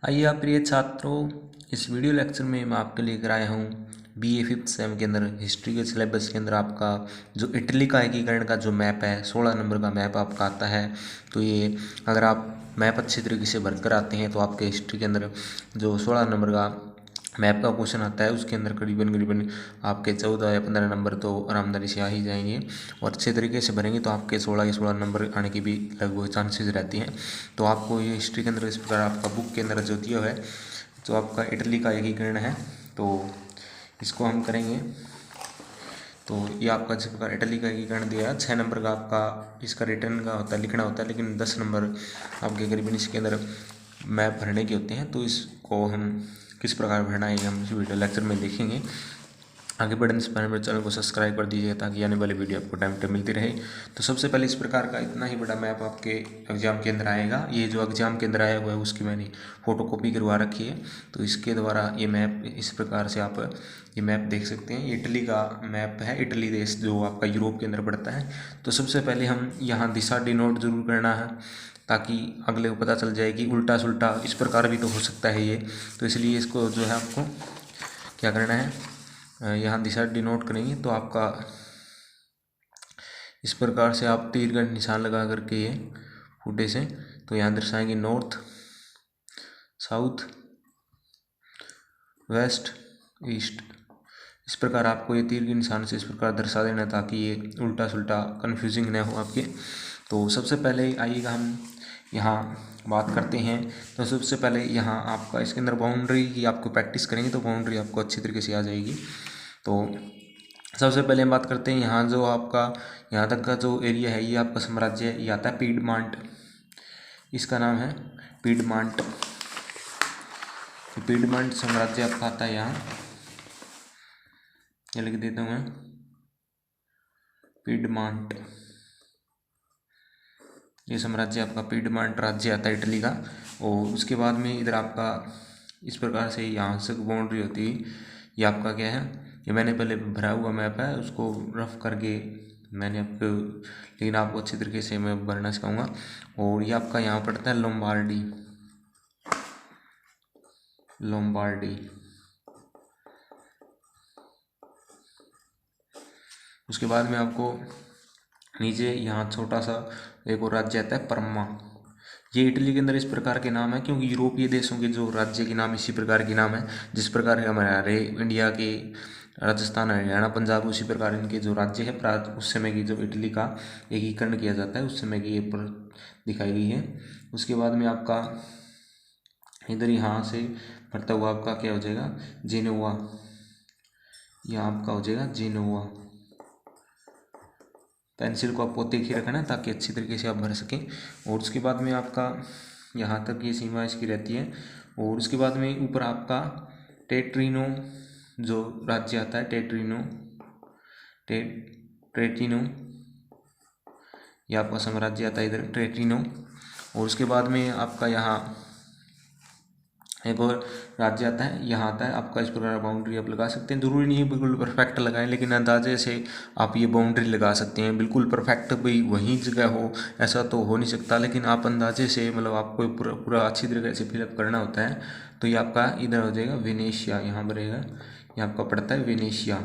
आइए आप प्रिय छात्रों, इस वीडियो लेक्चर में मैं आपके लिए लेकर आया हूँ बीए फिफ्थ सेम के अंदर हिस्ट्री के सिलेबस के अंदर आपका जो इटली का एकीकरण का जो मैप है 16 नंबर का मैप आपका आता है। तो ये अगर आप मैप अच्छी तरीके से भरकर आते हैं तो आपके हिस्ट्री के अंदर जो 16 नंबर का मैप का क्वेश्चन आता है उसके अंदर करीबन करीबन आपके 14 या 15 नंबर तो आरामदारी से आ ही जाएंगे और अच्छे तरीके से भरेंगे तो आपके 16 के 16 नंबर आने की भी लगभग चांसेस रहती हैं। तो आपको ये हिस्ट्री के अंदर इस प्रकार आपका बुक के अंदर जो दिया है जो आपका इटली का एकीकरण है तो इसको हम करेंगे। तो ये आपका जिस प्रकार इटली का एकीकरण दिया है 6 नंबर का आपका इसका रिटर्न का होता है, लिखना होता है, लेकिन 10 नंबर आपके करीबन इसके अंदर मैप भरने के होते हैं। तो इसको हम किस प्रकार भरना है हम इस वीडियो लेक्चर में देखेंगे। आगे बढ़ने से पहले मेरे चैनल को सब्सक्राइब कर दीजिए ताकि आने वाली वीडियो आपको टाइम पे मिलती रहे। तो सबसे पहले इस प्रकार का इतना ही बड़ा मैप आपके एग्जाम के अंदर आएगा। ये जो एग्जाम के अंदर आया हुआ है उसकी मैंने फ़ोटोकॉपी करवा रखी है। तो इसके द्वारा ये मैप इस प्रकार से आप ये मैप देख सकते हैं। इटली का मैप है, इटली देश जो आपका यूरोप के अंदर पड़ता है। तो सबसे पहले हम यहाँ दिशा डिनोट जरूर करना है ताकि अगले को पता चल जाए कि उल्टा सुल्टा इस प्रकार भी तो हो सकता है ये। तो इसलिए इसको जो है आपको क्या करना है, यहाँ दिशा डिनोट करेंगे तो आपका इस प्रकार से आप तीर का निशान लगा करके ये फुटे से तो यहाँ दर्शाएंगे नॉर्थ, साउथ, वेस्ट, ईस्ट। इस प्रकार आपको ये तीर के निशान से इस प्रकार दर्शा देना ताकि ये उल्टा सुल्टा कन्फ्यूजिंग न हो आपके। तो सबसे पहले आइएगा हम यहाँ बात करते हैं। तो सबसे पहले यहाँ आपका इसके अंदर बाउंड्री की आपको प्रैक्टिस करेंगे तो बाउंड्री आपको अच्छी तरीके से आ जाएगी। तो सबसे पहले हम बात करते हैं यहाँ जो आपका यहाँ तक का जो एरिया है ये आपका साम्राज्य ये आता है पीडमांट, इसका नाम है पीडमांट। तो पीडमांट साम्राज्य आपका आता है यहाँ, ये लिख देता हूँ मैं पीडमांट। ये साम्राज्य आपका पीडमांट राज्य आता है इटली का। और उसके बाद में इधर आपका इस प्रकार से यहाँ से बाउंड्री होती है। ये आपका क्या है, ये मैंने पहले भरा हुआ मैप है उसको रफ करके मैंने आपको, लेकिन आपको अच्छी तरीके से मैं भरना सिखाऊंगा। और ये आपका यहाँ पड़ता है लोम्बार्डी, लोम्बार्डी। उसके बाद में आपको नीचे यहाँ छोटा सा एक और राज्य आता है परमा। ये इटली के अंदर इस प्रकार के नाम है क्योंकि यूरोपीय देशों के जो राज्य के नाम इसी प्रकार के नाम है। जिस प्रकार हमारे इंडिया के राजस्थान, हरियाणा, पंजाब, उसी प्रकार इनके जो राज्य है उस समय की जो इटली का एकीकरण किया जाता है उस समय की ये पर दिखाई गई है। उसके बाद में आपका इधर यहाँ से पड़ता हुआ आपका क्या हो जाएगा, जेनोवा। यहाँ आपका हो जाएगा जेनोवा। पेंसिल को आपको देख ही रखना है ताकि अच्छी तरीके से आप भर सकें। और उसके बाद में आपका यहाँ तक ये सीमा इसकी रहती है। और उसके बाद में ऊपर आपका टेट्रिनो जो राज्य आता है, टेट्रिनो, ट्रेटिनो, ये आपका साम्राज्य आता है इधर ट्रेटिनो। और उसके बाद में आपका यहाँ एक और राज्य आता है, यहाँ आता है आपका इस प्रकार बाउंड्री आप लगा सकते हैं। जरूरी नहीं है बिल्कुल परफेक्ट लगाएं, लेकिन अंदाजे से आप ये बाउंड्री लगा सकते हैं। बिल्कुल परफेक्ट भाई वहीं जगह हो ऐसा तो हो नहीं सकता, लेकिन आप अंदाजे से मतलब आपको पूरा पूरा अच्छी तरीके से फिलअप करना होता है। तो ये आपका इधर हो जाएगा वेनेशिया, यहाँ पर रहेगा, ये आपका पड़ता है वेनेशिया,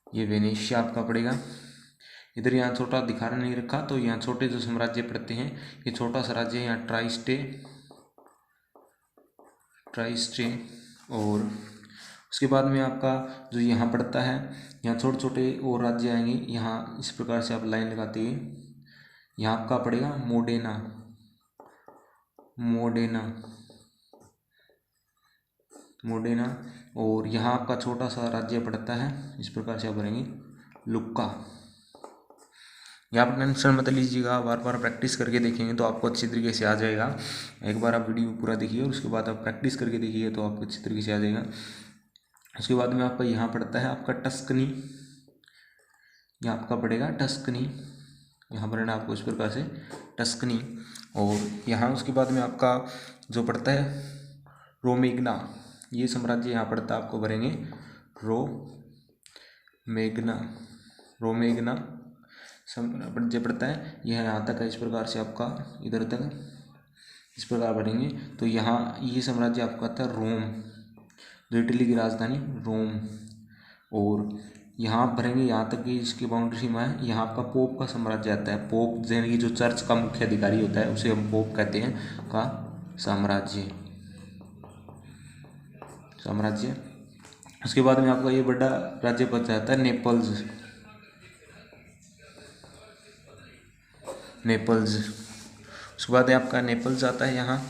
ये वेनेशिया आपका पड़ेगा इधर। यहाँ छोटा दिखाना नहीं रखा तो यहाँ छोटे जो साम्राज्य पड़ते हैं ये छोटा सा राज्य है यहाँ ट्राइस्टे। और उसके बाद में आपका जो यहाँ पड़ता है यहाँ छोटे छोटे और राज्य आएंगे। यहाँ इस प्रकार से आप लाइन लगाते हुए यहाँ आपका पड़ेगा मोडेना, मोडेना, मोडेना। और यहाँ आपका छोटा सा राज्य पड़ता है इस प्रकार से आप भरेंगे लुक्का। यहाँ पर टेंशन मत लीजिएगा, बार बार प्रैक्टिस करके देखेंगे तो आपको अच्छी तरीके से आ जाएगा। एक बार आप वीडियो पूरा देखिए और उसके बाद आप प्रैक्टिस करके देखिए तो आपको अच्छी तरीके से आ जाएगा। उसके बाद में आपका यहाँ पड़ता है आपका टस्कनी, यहाँ आपका पड़ेगा टस्कनी, यहाँ पढ़ना आपको इस प्रकार से टस्कनी। और यहाँ उसके बाद में आपका जो पड़ता है रोमेग्ना, ये साम्राज्य यहाँ पड़ता है, आपको भरेंगे रोमेग्ना, रोमेग्ना साम्राज्य पड़ता है। यह यहाँ तक है इस प्रकार से आपका इधर तक इस प्रकार भरेंगे। तो यहाँ ये साम्राज्य आपका आता है रोम, जो इटली की राजधानी रोम। और यहाँ आप भरेंगे यहाँ तक कि इसकी बाउंड्री सीमा है। यहाँ आपका पोप का साम्राज्य आता है। पोप यानी कि जो चर्च का मुख्य अधिकारी होता है उसे हम पोप कहते हैं, का साम्राज्य। उसके बाद में आपका ये बड़ा राज्य बच जाता है नेपल्स। उसके बाद आपका नेपल्स आता है यहाँ।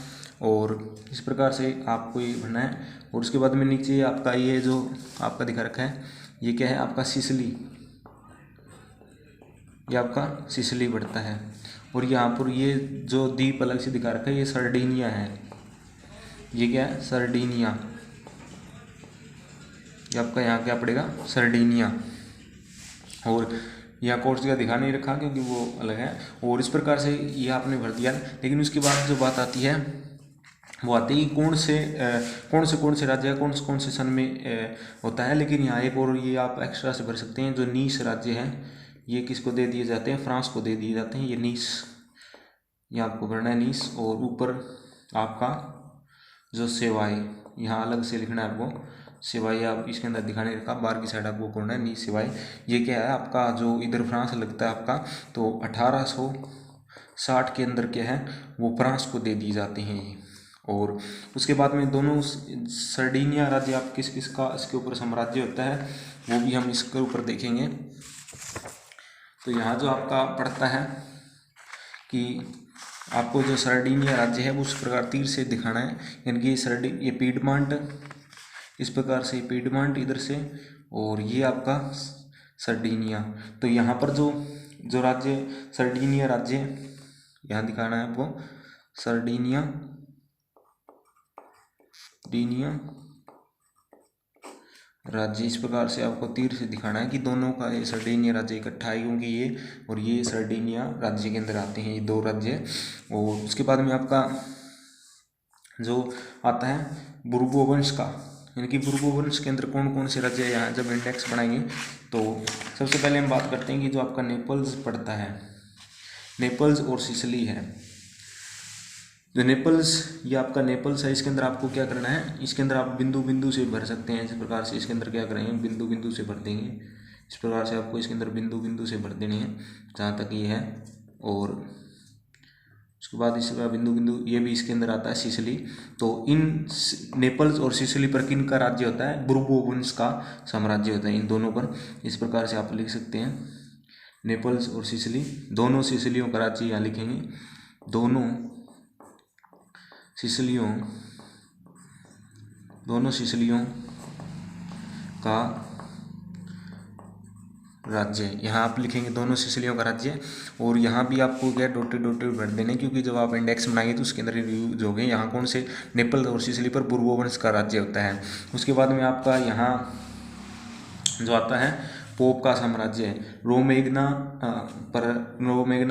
और इस प्रकार से आपको ये भरना है। और उसके बाद में नीचे आपका ये जो आपका दिखा रखा है, ये क्या है आपका सिसिली, ये आपका सिसिली बढ़ता है। और यहाँ पर ये जो द्वीप अलग से दिखा रखा है, ये सर्डिनिया है। ये क्या है सर्डिनिया, ये आपका यहाँ क्या पड़ेगा सर्डिनिया। और यहाँ कोर्स का दिखा नहीं रखा क्योंकि वो अलग है। और इस प्रकार से ये आपने भर दिया। लेकिन उसके बाद जो बात आती है वो आती है कि कौन से राज्य कौन से सन में होता है। लेकिन यहाँ एक और ये आप एक्स्ट्रा से भर सकते हैं, जो नीस राज्य है ये किसको दे दिए जाते हैं, फ्रांस को दे दिए जाते हैं। ये नीस, ये आपको भरना है नीस। और ऊपर आपका जो सेवाई, यहाँ अलग से लिखना है आपको सिवाई, आप इसके अंदर दिखाने रखा, बाहर की साइड आपको करना है नी सिवाई। ये क्या है आपका जो इधर फ्रांस लगता है आपका, तो 1860 के अंदर क्या है वो फ्रांस को दे दिए जाते हैं। और उसके बाद में दोनों सर्डिनिया राज्य आप किस का इसके ऊपर साम्राज्य होता है वो भी हम इसके ऊपर देखेंगे। तो यहाँ जो आपका पड़ता है कि आपको जो सर्डिनिया राज्य है वो उस प्रकार तीर से दिखाना है, यानी कि ये पीडमांट, इस प्रकार से पीडमांट इधर से, और ये आपका सर्डिनिया। तो यहाँ पर जो राज्य सर्डिनिया राज्य यहाँ दिखाना है आपको, सर्डिनिया राज्य, इस प्रकार से आपको तीर से दिखाना है कि दोनों का ये सर्डिनिया राज्य इकट्ठा है, क्योंकि ये और ये सर्डिनिया राज्य के अंदर आते हैं ये दो राज्य। और उसके बाद में आपका जो आता है बुर्बो वंश का, यानी कि बुर्बो वंश के अंदर कौन से राज्य है। यहाँ जब इंडेक्स बनाएंगे तो सबसे पहले हम बात करते हैं कि जो आपका नेपल्स पड़ता है, नेपल्स और सिसिली है। जो नेपल्स, ये आपका नेपल्स है, इसके अंदर आपको क्या करना है, इसके अंदर आप बिंदु से भर सकते हैं। इस प्रकार से इसके अंदर क्या करेंगे, बिंदु से भर देंगे। इस प्रकार से आपको इसके अंदर बिंदु से भर देने हैं जहाँ तक ये है। और उसके बाद इसका बिंदु ये भी इसके अंदर आता है सिसिली। तो इन नेपल्स और सिसिली पर किन का राज्य होता है, बुर्बो वंश का साम्राज्य होता है इन दोनों पर। इस प्रकार से आप लिख सकते हैं नेपल्स और सिसिली, दोनों सिसिलियों का राज्य यहाँ लिखेंगे, दोनों सिसिलियों का राज्य, यहाँ आप लिखेंगे दोनों सिसिलियों का राज्य। और यहाँ भी आपको क्या डोटे भर देने, क्योंकि जब आप इंडेक्स बनाएंगे तो उसके अंदर यूज होंगे। यहाँ कौन से नेपल और सिसिली पर बुर्बो वंश का राज्य होता है। उसके बाद में आपका यहाँ जो आता है पोप का साम्राज्य है, रोमेग्ना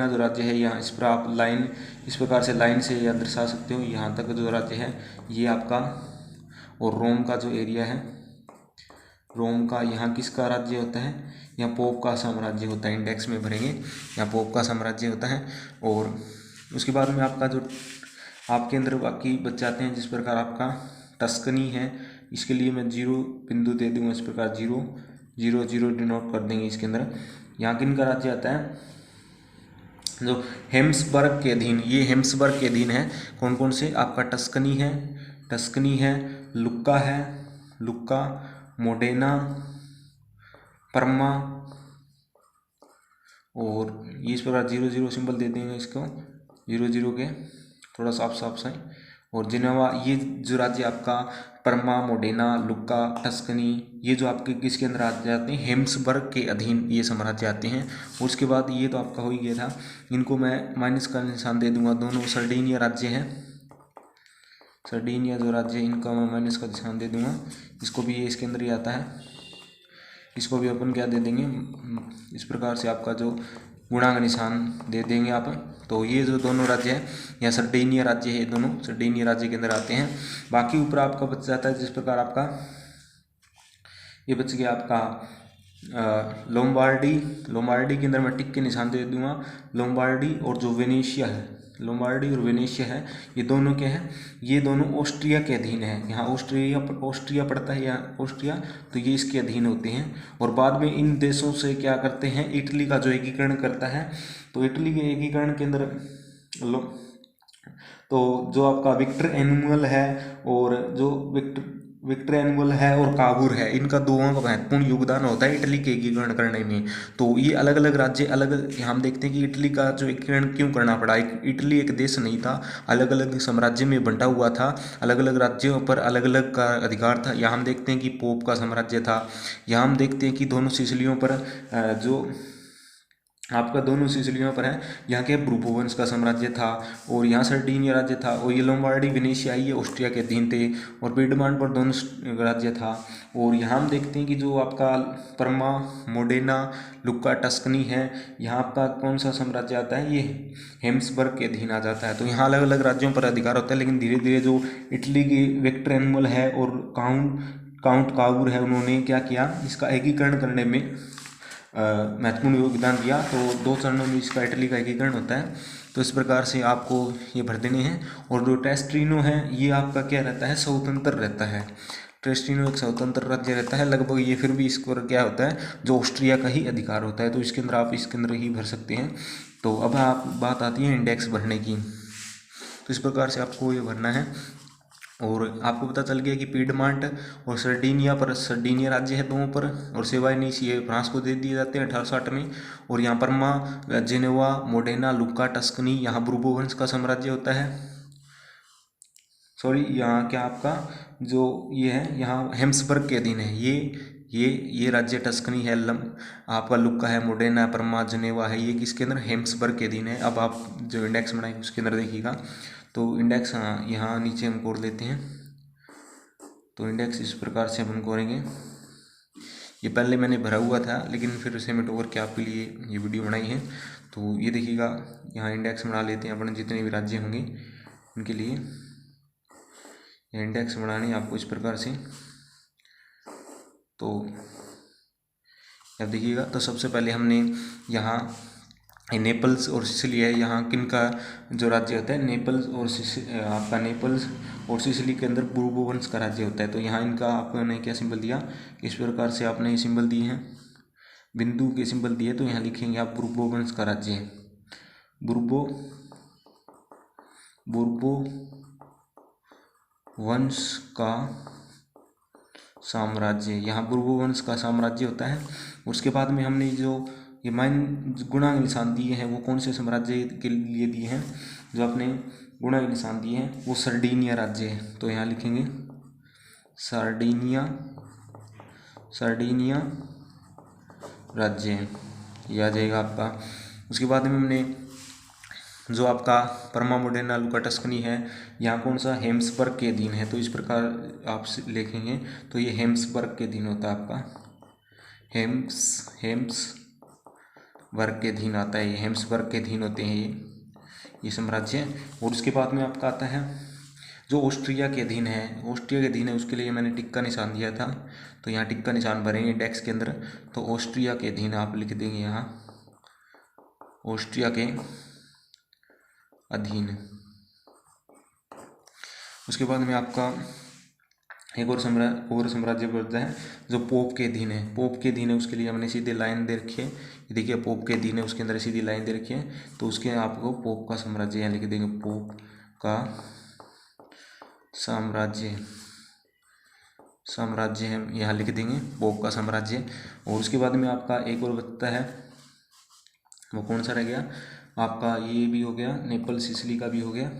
जो राज्य है, यहाँ इस पर आप लाइन इस प्रकार से लाइन से या दर्शा सकते हो। यहाँ तक जो राज्य है ये आपका, और रोम का जो एरिया है, रोम का यहाँ किसका राज्य होता है, यहाँ पोप का साम्राज्य होता है। इंडेक्स में भरेंगे, यहाँ पोप का साम्राज्य होता है। और उसके बाद में आपका जो आपके अंदर बाकी बच जाते हैं, जिस प्रकार आपका टस्कनी है, इसके लिए मैं 0 बिंदु दे दूँगा। इस प्रकार 0 0 0 डिनोट कर देंगे इसके अंदर। यहाँ किन का राज्य आता है, जो हेम्सबर्ग के अधीन, ये हेम्सबर्ग के अधीन है। कौन से आपका टस्कनी है, लुक्का, मोडेना, परमा, और ये इस प्रकार 0 0 सिंबल दे देंगे इसको, 0 0 के थोड़ा साफ से। और जिनेवा, ये जो राज्य आपका परमा, मोडेना, लुक्का, टस्कनी, ये जो आपके किसके अंदर आ जाते हैं, हेम्सबर्ग के अधीन ये साम्राज्य आते हैं। और उसके बाद ये तो आपका हो ही गया था, इनको मैं माइनस का निशान दे दूंगा। दोनों सर्डिनिया राज्य हैं, सर्डिनिया जो राज्य है इनका मैं माइनस का निशान दे दूंगा। इसको भी ये इसके अंदर ही आता है, इसको भी अपन क्या दे देंगे, इस प्रकार से आपका जो गुणा का निशान दे देंगे आप। तो ये जो दोनों राज्य है, यहाँ सर्डिनिया राज्य है, दोनों सर्डिनिया राज्य के अंदर आते हैं। बाकी ऊपर आपका बच जाता है, जिस प्रकार आपका ये बच गया आपका लोम्बार्डी के अंदर मैं टिक के निशान दे दूंगा। लोम्बार्डी और जो वेनेशिया है, लोम्बार्डी और वेनेशिया है, ये दोनों क्या है, ये दोनों ऑस्ट्रिया के अधीन है। यहाँ ऑस्ट्रिया पड़ता है, यहाँ ऑस्ट्रिया, तो ये इसके अधीन होते हैं। और बाद में इन देशों से क्या करते हैं, इटली का जो एकीकरण करता है। तो इटली के एकीकरण के अंदर तो जो आपका विक्टर एनुअल है और जो विक्टर एनुअल है और काबूर है, इनका दोनों का महत्वपूर्ण योगदान होता है इटली के एकीकरण करने में। तो ये अलग अलग राज्य हम देखते हैं कि इटली का जो एकीकरण क्यों करना पड़ा। इटली एक देश नहीं था, अलग अलग साम्राज्य में बंटा हुआ था, अलग अलग राज्यों पर अलग अलग का अधिकार था। यहाँ हम देखते हैं कि पोप का साम्राज्य था। यहाँ हम देखते हैं कि दोनों सिसिलियों पर जो आपका दोनों सिसिलियों पर है, यहाँ के ब्रूबो वंश का साम्राज्य था और यहाँ सर्डिनिया राज्य था। और ये लोम्बार्डी वेनेशिया ये ऑस्ट्रिया के अधीन थे और पिडमॉन्ट पर दोनों राज्य था। और यहाँ हम देखते हैं कि जो आपका परमा, मोडेना, लुक्का, टस्कनी है, यहाँ आपका कौन सा साम्राज्य आता है, ये हेम्सबर्ग के अधीन आ जाता है। तो यहाँ अलग अलग राज्यों पर अधिकार होता है। लेकिन धीरे धीरे जो इटली की विक्टर एनुअल है और काउंट काबूर है, उन्होंने क्या किया, इसका एकीकरण करने में महत्वपूर्ण योगदान दिया। तो 2 चरणों में इसका इटली का एकीकरण होता है। तो इस प्रकार से आपको ये भर देने हैं। और जो टेस्ट्रीनो है, ये आपका क्या रहता है, स्वतंत्र रहता है। टेस्ट्रीनो एक स्वतंत्र राज्य रहता है लगभग। ये फिर भी इसको क्या होता है, जो ऑस्ट्रिया का ही अधिकार होता है। तो इसके अंदर आप इसके अंदर ही भर सकते हैं। तो अब आप बात आती है इंडेक्स भरने की। तो इस प्रकार से आपको ये भरना है। और आपको पता चल गया कि पीडमांट और सर्डिनिया राज्य है दोनों पर, और सेवाइनीस ये फ्रांस को दे दिए जाते हैं 1860 में। और यहाँ परमा, जेनेवा, मोडेना, लुक्का, टस्कनी, यहाँ बुर्बो वंश का साम्राज्य होता है। सॉरी, यहाँ क्या आपका जो ये है, यहाँ हेम्सबर्ग के अधीन है। ये राज्य टस्कनी है, आपका लुक्का है, मोडेना, परमा, जनेवा है, ये किसके अंदर, हेम्सबर्ग के अधीन है। अब आप जो इंडेक्स बनाएंगे उसके अंदर देखिएगा। तो इंडेक्स यहाँ नीचे हम कोड लेते हैं। तो इंडेक्स इस प्रकार से हम करेंगे। ये पहले मैंने भरा हुआ था, लेकिन फिर उसे मिट ओवर के आपके लिए ये वीडियो बनाई है। तो ये देखिएगा, यहाँ इंडेक्स बना लेते हैं अपने जितने भी राज्य होंगे उनके लिए। ये इंडेक्स बनाने हैं आपको इस प्रकार से। तो अब देखिएगा, तो सबसे पहले हमने यहाँ नेपल्स और सिसिली है, यहाँ किन का जो राज्य होता है, नेपल्स और सिसिली के अंदर बुर्बो वंश का राज्य होता है। तो यहाँ इनका आपने क्या सिंबल दिया, इस प्रकार से आपने ये सिंबल दिए हैं, बिंदु के सिंबल दिए। तो यहाँ लिखेंगे आप बुर्बो वंश का राज्य है, बुर्बो वंश का साम्राज्य। यहाँ बुर्बो वंश का साम्राज्य होता है। उसके बाद में हमने जो ये गुणा निशान दिए हैं, वो कौन से साम्राज्य के लिए दिए हैं, जो आपने गुणा निशान दिए हैं वो सर्डिनिया राज्य है। तो यहाँ लिखेंगे सर्डिनिया राज्य है, ये आ जाएगा आपका। उसके बाद में हमने जो आपका परमा, मोडेना, लुक्का, टस्कनी है, यहाँ कौन सा, हेम्सबर्ग के अधीन है। तो इस प्रकार आप लिखेंगे। तो ये हेम्सबर्ग के अधीन होता है आपका, हेम्सबर्ग के अधीन आता है, ये हेम्सबर्ग के अधीन होते हैं ये साम्राज्य। और उसके बाद में आपका आता है जो ऑस्ट्रिया के अधीन है, उसके लिए मैंने टिक का निशान दिया था। तो यहाँ टिक का निशान भरेंगे इंडेक्स के अंदर। तो ऑस्ट्रिया के अधीन आप लिख देंगे यहाँ, ऑस्ट्रिया के अधीन। उसके बाद में आपका एक और साम्राज्य बढ़ता है जो पोप के अधीन है। पोप के अधीन है, उसके लिए हमने सीधे लाइन दे रखी है। ये देखिए, पोप के अधीन है, उसके अंदर सीधी लाइन दे रखी है। तो उसके आपको पोप का साम्राज्य यहाँ लिख देंगे, पोप का साम्राज्य है, यहाँ लिख देंगे पोप का साम्राज्य। और उसके बाद में आपका एक और बचता है, वो कौन सा रह गया आपका, ये भी हो गया, नेपल सिसिली का भी हो गया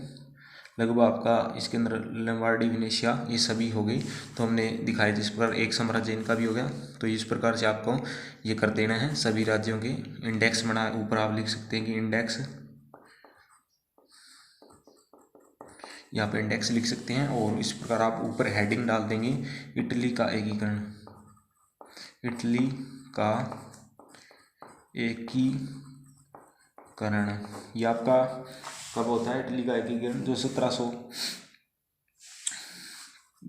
लगभग आपका। इसके अंदर लोम्बार्डी, वेनेशिया, ये सभी हो गई। तो हमने दिखाया जिस प्रकार एक साम्राज्य इनका भी हो गया। तो इस प्रकार से आपको ये कर देना है सभी राज्यों के इंडेक्स बना। ऊपर आप लिख सकते हैं कि इंडेक्स, यहाँ पे इंडेक्स लिख सकते हैं। और इस प्रकार आप ऊपर हेडिंग डाल देंगे, इटली का एकीकरण, इटली का एकीकरण। ये आपका कब होता है इटली का एकीकरण, जो 1700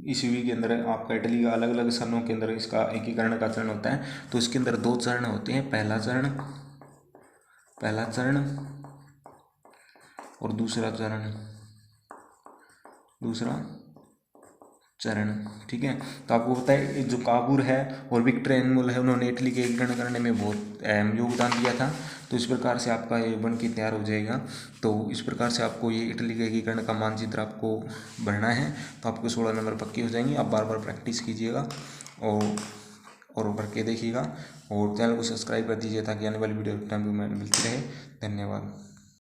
ईस्वी के अंदर आपका इटली का अलग अलग सनों के अंदर इसका एकीकरण का चरण होता है। तो इसके अंदर 2 चरण होते हैं, पहला चरण और दूसरा चरण। ठीक है, तो आपको पता है जो काबूर है और विक्टर एनुअल है, उन्होंने इटली के एकीकरण करने में बहुत अहम योगदान दिया था। तो इस प्रकार से आपका ये बन के तैयार हो जाएगा। तो इस प्रकार से आपको ये इटली के एकीकरण का मानचित्र आपको भरना है, तो आपको 16 नंबर पक्के हो जाएंगे। आप बार बार प्रैक्टिस कीजिएगा और करके देखिएगा, और चैनल को सब्सक्राइब कर दीजिए ताकि आने वाली वीडियो टाइम पे मिलती रहे। धन्यवाद।